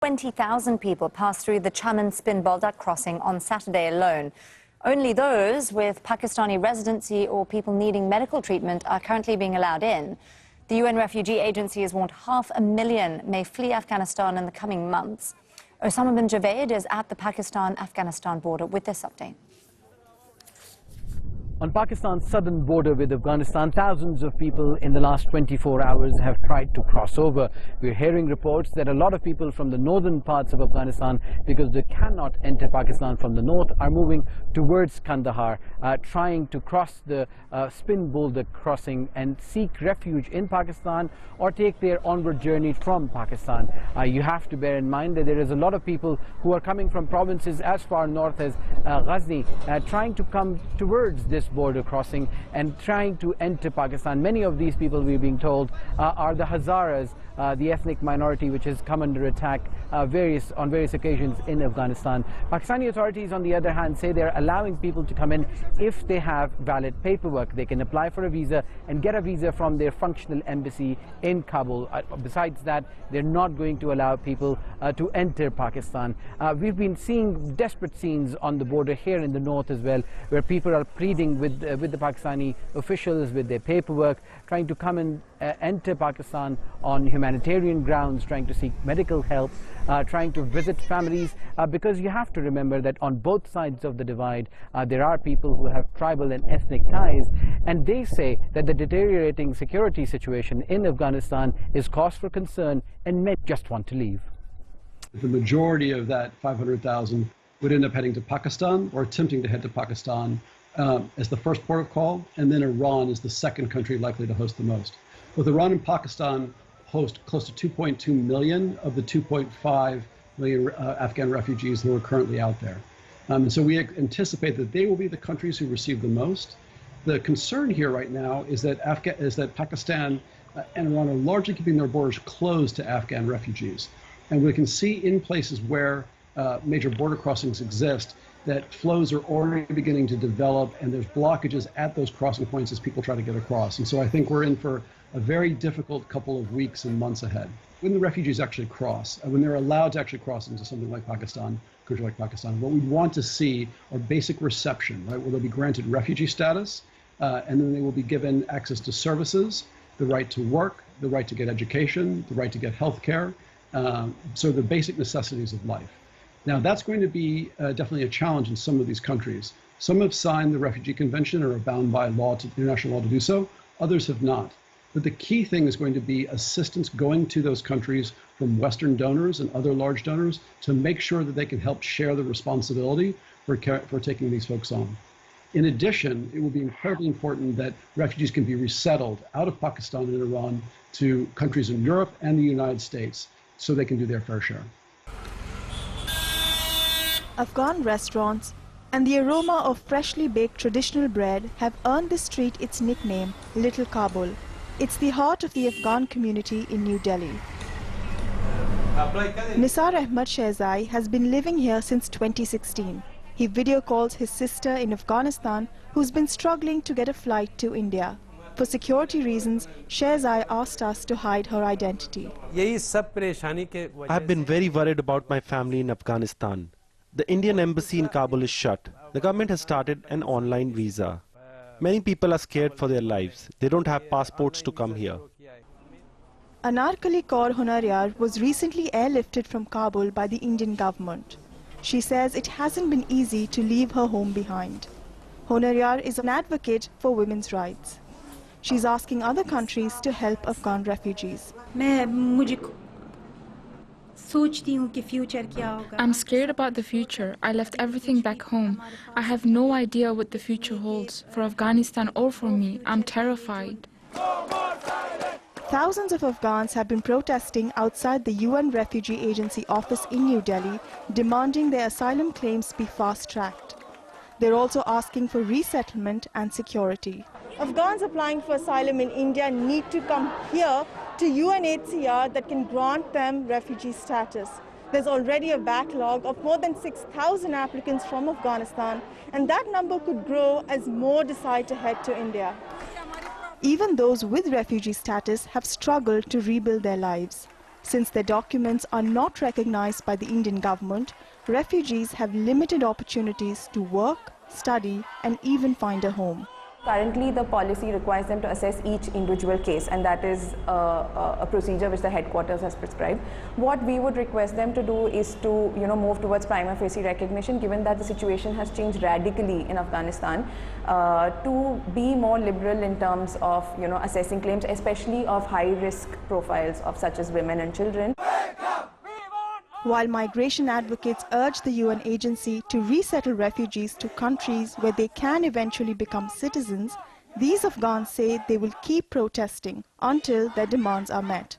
20,000 people passed through the Chaman-Spin-Boldak crossing on Saturday alone. Only those with Pakistani residency or people needing medical treatment are currently being allowed in. The UN Refugee Agency has warned 500,000 may flee Afghanistan in the coming months. Osama bin Javed is at the Pakistan-Afghanistan border with this update. On Pakistan's southern border with Afghanistan, thousands of people in the last 24 hours have tried to cross over. We're hearing reports that a lot of people from the northern parts of Afghanistan, because they cannot enter Pakistan from the north, are moving towards Kandahar, trying to cross the Spin-Boldak crossing and seek refuge in Pakistan or take their onward journey from Pakistan. You have to bear in mind that there is a lot of people who are coming from provinces as far north as Ghazni, trying to come towards this border crossing and trying to enter Pakistan. Many of these people, we're being told, are the Hazaras, the ethnic minority which has come under attack on various occasions in Afghanistan. Pakistani authorities, on the other hand, say they're allowing people to come in if they have valid paperwork. They can apply for a visa and get a visa from their functional embassy in Kabul. Besides that, they're not going to allow people to enter Pakistan. We've been seeing desperate scenes on the border here in the north as well, where people are pleading with the Pakistani officials with their paperwork, trying to come and enter Pakistan on humanitarian grounds, trying to seek medical help, trying to visit families, because you have to remember that on both sides of the divide there are people who have tribal and ethnic ties, and they say that the deteriorating security situation in Afghanistan is cause for concern and many just want to leave. The majority of that 500,000 would end up heading to Pakistan or attempting to head to Pakistan as the first port of call, and then Iran is the second country likely to host the most. Both Iran and Pakistan host close to 2.2 million of the 2.5 million Afghan refugees who are currently out there. And so we anticipate that they will be the countries who receive the most. The concern here right now is that Pakistan and Iran are largely keeping their borders closed to Afghan refugees. And we can see in places where major border crossings exist that flows are already beginning to develop, and there's blockages at those crossing points as people try to get across. And so I think we're in for a very difficult couple of weeks and months ahead. When the refugees actually cross, when they're allowed to actually cross into something like Pakistan, a country like Pakistan, what we want to see are basic reception, right? Where they'll be granted refugee status, and then they will be given access to services, the right to work, the right to get education, the right to get health care, so the basic necessities of life. Now, that's going to be definitely a challenge in some of these countries. Some have signed the Refugee Convention or are bound by law, international law, to do so. Others have not. But the key thing is going to be assistance going to those countries from Western donors and other large donors to make sure that they can help share the responsibility for taking these folks on. In addition, it will be incredibly important that refugees can be resettled out of Pakistan and Iran to countries in Europe and the United States so they can do their fair share. Afghan restaurants and the aroma of freshly baked traditional bread have earned the street its nickname, Little Kabul. It's the heart of the Afghan community in New Delhi. Nisar Ahmad Shehzai has been living here since 2016. He video calls his sister in Afghanistan, who's been struggling to get a flight to India. For security reasons, Shehzai asked us to hide her identity. I've been very worried about my family in Afghanistan. The Indian embassy in Kabul is shut. The government has started an online visa. Many people are scared for their lives. They don't have passports to come here. Anarkali Kaur Hunaryar was recently airlifted from Kabul by the Indian government. She says it hasn't been easy to leave her home behind. Hunaryar is an advocate for women's rights. She's asking other countries to help Afghan refugees. I'm scared about the future. I left everything back home. I have no idea what the future holds for Afghanistan or for me. I'm terrified. Thousands of Afghans have been protesting outside the UN Refugee Agency office in New Delhi, demanding their asylum claims be fast-tracked. They're also asking for resettlement and security. Afghans applying for asylum in India need to come here to UNHCR that can grant them refugee status. There's already a backlog of more than 6,000 applicants from Afghanistan, and that number could grow as more decide to head to India. Even those with refugee status have struggled to rebuild their lives. Since their documents are not recognized by the Indian government, refugees have limited opportunities to work, study, and even find a home. Currently, the policy requires them to assess each individual case, and that is a procedure which the headquarters has prescribed. What we would request them to do is to, move towards prima facie recognition, given that the situation has changed radically in Afghanistan, to be more liberal in terms of, assessing claims, especially of high-risk profiles of such as women and children. While migration advocates urge the UN agency to resettle refugees to countries where they can eventually become citizens, these Afghans say they will keep protesting until their demands are met.